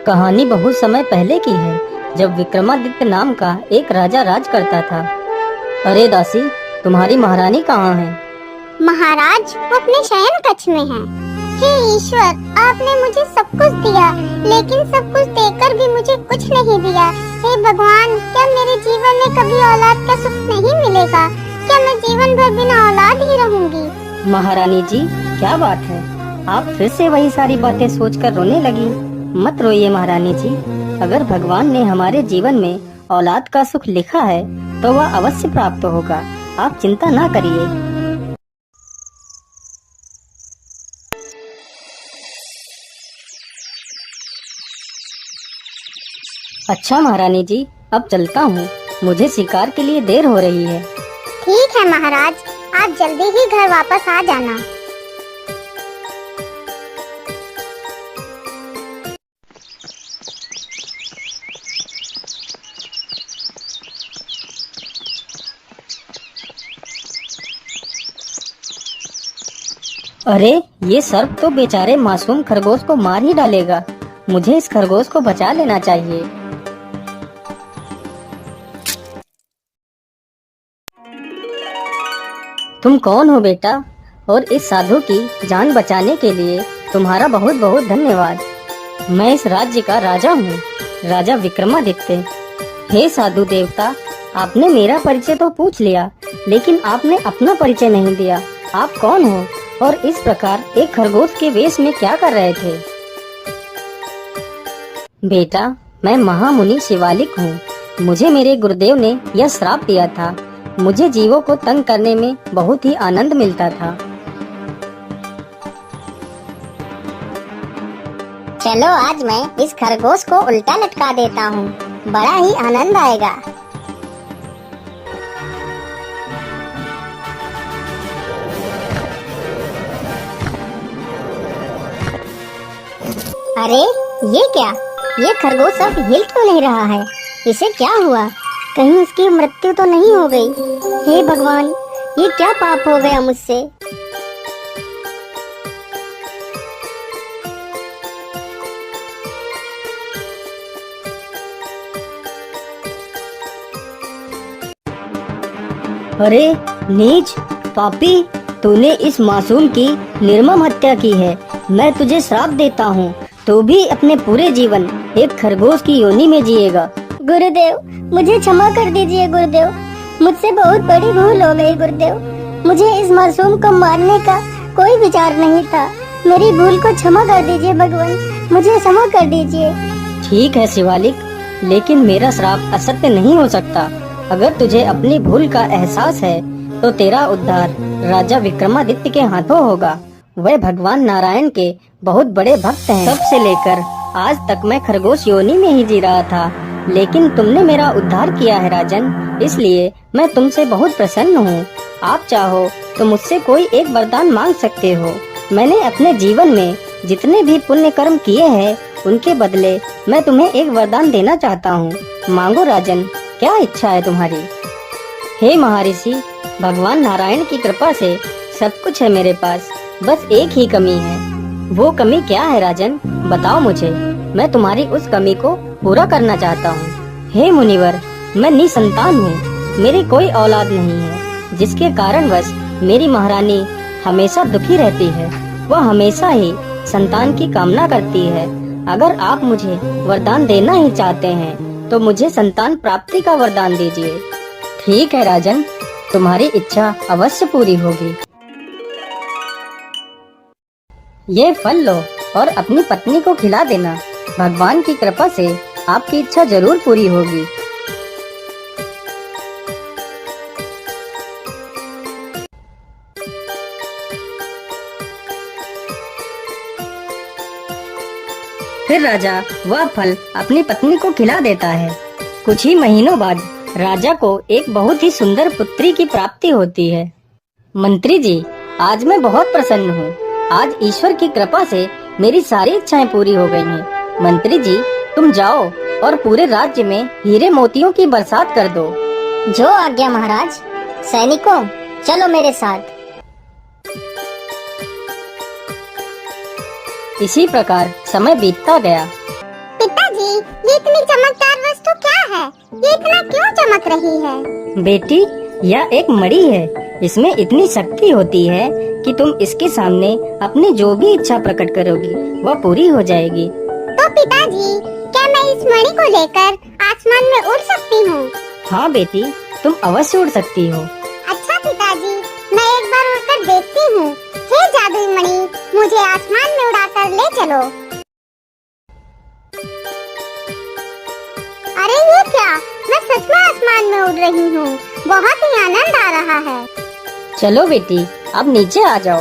कहानी बहुत समय पहले की है, जब विक्रमादित्य नाम का एक राजा राज करता था। अरे दासी, तुम्हारी महारानी कहाँ है? महाराज, वो अपने शयन कक्ष में हैं। हे ईश्वर, आपने मुझे सब कुछ दिया, लेकिन सब कुछ देकर भी मुझे कुछ नहीं दिया। हे भगवान, क्या मेरे जीवन में कभी औलाद का सुख नहीं मिलेगा? क्या मैं जीवन भर बिना औलाद ही रहूंगी? महारानी जी, क्या बात है, आप फिर से वही सारी बातें सोचकर रोने लगी। मत रोइए महारानी जी, अगर भगवान ने हमारे जीवन में औलाद का सुख लिखा है तो वह अवश्य प्राप्त होगा। आप चिंता ना करिए। अच्छा महारानी जी, अब चलता हूँ, मुझे शिकार के लिए देर हो रही है। ठीक है महाराज, आप जल्दी ही घर वापस आ जाना। अरे, ये सर्प तो बेचारे मासूम खरगोश को मार ही डालेगा। मुझे इस खरगोश को बचा लेना चाहिए। तुम कौन हो बेटा? और इस साधु की जान बचाने के लिए तुम्हारा बहुत बहुत धन्यवाद। मैं इस राज्य का राजा हूँ, राजा विक्रमादित्य। हे साधु देवता, आपने मेरा परिचय तो पूछ लिया, लेकिन आपने अपना परिचय नहीं दिया। आप कौन हो और इस प्रकार एक खरगोश के वेश में क्या कर रहे थे? बेटा, मैं महामुनि शिवालिक हूँ। मुझे मेरे गुरुदेव ने यह श्राप दिया था। मुझे जीवों को तंग करने में बहुत ही आनंद मिलता था। चलो, आज मैं इस खरगोश को उल्टा लटका देता हूँ, बड़ा ही आनंद आएगा। अरे, ये क्या? ये खरगोश अब हिल क्यों नहीं रहा है? इसे क्या हुआ? कहीं उसकी मृत्यु तो नहीं हो गई? हे भगवान, ये क्या पाप हो गया मुझसे? अरे नीच पापी, तूने इस मासूम की निर्मम हत्या की है। मैं तुझे श्राप देता हूँ, तू भी अपने पूरे जीवन एक खरगोश की योनि में जिएगा। गुरुदेव, मुझे क्षमा कर दीजिए गुरुदेव, मुझसे बहुत बड़ी भूल हो गई गुरुदेव। मुझे इस मासूम को मारने का कोई विचार नहीं था। मेरी भूल को क्षमा कर दीजिए भगवान, मुझे क्षमा कर दीजिए। ठीक है शिवालिक, लेकिन मेरा श्राप असत्य नहीं हो सकता। अगर तुझे अपनी भूल का एहसास है तो तेरा उद्धार राजा विक्रमादित्य के हाथों होगा। वह भगवान नारायण के बहुत बड़े भक्त हैं। तब से लेकर आज तक मैं खरगोश योनि में ही जी रहा था, लेकिन तुमने मेरा उद्धार किया है राजन, इसलिए मैं तुमसे बहुत प्रसन्न हूँ। आप चाहो तो मुझसे कोई एक वरदान मांग सकते हो। मैंने अपने जीवन में जितने भी पुण्य कर्म किए हैं, उनके बदले मैं तुम्हें एक वरदान देना चाहता हूँ। मांगो राजन, क्या इच्छा है तुम्हारी? हे महर्षि, भगवान नारायण की कृपा से सब कुछ है मेरे पास, बस एक ही कमी है। वो कमी क्या है राजन, बताओ मुझे, मैं तुम्हारी उस कमी को पूरा करना चाहता हूँ। हे मुनिवर, मैं निसंतान हूँ, मेरी कोई औलाद नहीं है, जिसके कारणवश मेरी महारानी हमेशा दुखी रहती है। वह हमेशा ही संतान की कामना करती है। अगर आप मुझे वरदान देना ही चाहते हैं तो मुझे संतान प्राप्ति का वरदान दीजिए। ठीक है राजन, तुम्हारी इच्छा अवश्य पूरी होगी। ये फल लो और अपनी पत्नी को खिला देना। भगवान की कृपा से आपकी इच्छा जरूर पूरी होगी। फिर राजा वह फल अपनी पत्नी को खिला देता है। कुछ ही महीनों बाद राजा को एक बहुत ही सुंदर पुत्री की प्राप्ति होती है। मंत्री जी, आज मैं बहुत प्रसन्न हूँ। आज ईश्वर की कृपा से मेरी सारी इच्छाएं पूरी हो गई हैं। मंत्री जी, तुम जाओ और पूरे राज्य में हीरे मोतियों की बरसात कर दो। जो आज्ञा महाराज। सैनिकों, चलो मेरे साथ। इसी प्रकार समय बीतता गया। पिताजी, ये इतना क्यों चमक रही है? बेटी, यह एक मणि है। इसमें इतनी शक्ति होती है कि तुम इसके सामने अपनी जो भी इच्छा प्रकट करोगी वह पूरी हो जाएगी। तो पिताजी, क्या मैं इस मणि को लेकर आसमान में उड़ सकती हूँ? हाँ बेटी, तुम अवश्य उड़ सकती हो। अच्छा पिताजी, मैं एक बार उड़कर देखती हूँ। हे जादुई मणि, मुझे आसमान में उड़ाकर ले चलो। अरे ये क्या, मैं सच में आसमान में उड़ रही हूँ। बहुत ही आनंद आ रहा है। चलो बेटी, अब नीचे आ जाओ।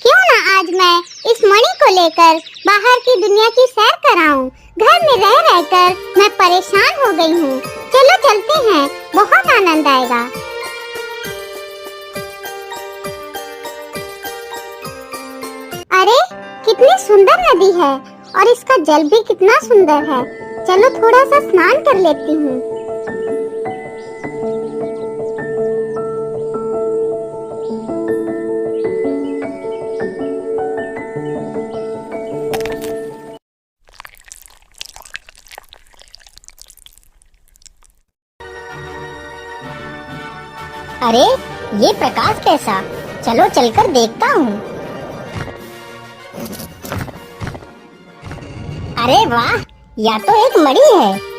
क्यों ना आज मैं इस मणि को लेकर बाहर की दुनिया की सैर कराऊं। घर में रह रहकर मैं परेशान हो गई हूँ। चलो चलते हैं, बहुत आनंद आएगा। अरे कितनी सुंदर नदी है और इसका जल भी कितना सुंदर है। चलो थोड़ा सा स्नान कर लेती हूँ। अरे ये प्रकाश कैसा? चलो चलकर देखता हूँ। अरे वाह, यह तो एक मणि है।